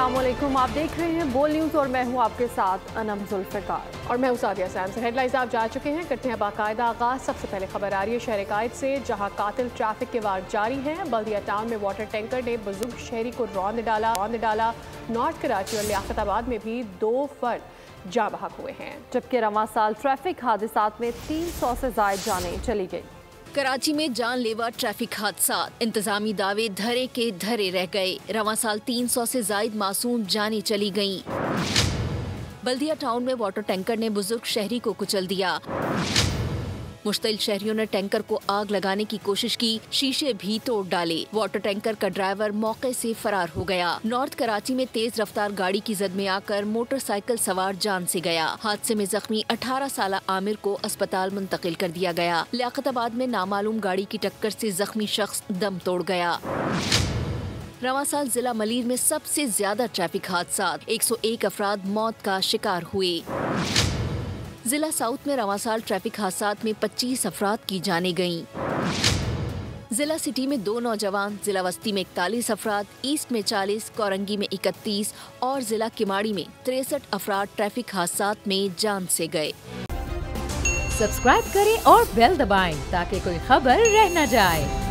अस्सलामुअलैकुम, आप देख रहे हैं बोल न्यूज़ और मैं हूं आपके साथ अनम जुल्फ़िकार और मैं हूं सादिया सैम। हेडलाइंस आप जा चुके हैं, करते हैं बाकायदा आगाज। सबसे पहले खबर आ रही है शहर कायद से, जहां कातिल ट्रैफिक के वार जारी हैं। बल्दिया टाउन में वाटर टैंकर ने बुजुर्ग शहरी को रौंद डाला। नॉर्थ कराची और लियाकताबाद में भी 2 फर्द जाँ बहक हुए हैं, जबकि रवां साल ट्रैफिक हादसात में 300 से ज़ायद जानें चली गई। कराची में जानलेवा ट्रैफिक हादसा, इंतजामी दावे धरे के धरे रह गए। रवां साल 300 से जायद मासूम जानें चली गईं। बल्दिया टाउन में वाटर टैंकर ने बुजुर्ग शहरी को कुचल दिया। मुश्तिल शहरियों ने टैंकर को आग लगाने की कोशिश की, शीशे भी तोड़ डाले। वाटर टैंकर का ड्राइवर मौके से फरार हो गया। नॉर्थ कराची में तेज रफ्तार गाड़ी की जद में आकर मोटरसाइकिल सवार जान से गया। हादसे में जख्मी 18 साल आमिर को अस्पताल मुंतकिल कर दिया गया। लियाकताबाद में नामालूम गाड़ी की टक्कर से जख्मी शख्स दम तोड़ गया। रवां साल जिला मलीर में सबसे ज्यादा ट्रैफिक हादसा, 101 अफराद मौत का शिकार हुए। जिला साउथ में रवां साल ट्रैफिक हादसात में 25 अफराद की जानें गईं। जिला सिटी में 2 नौजवान, जिला वस्ती में 41 अफराद, ईस्ट में 40, कोरंगी में 31 और जिला किमाड़ी में 63 अफराद ट्रैफिक हादसात में जान से गए। सब्सक्राइब करें और बेल दबाएं ताकि कोई खबर रह न जाए।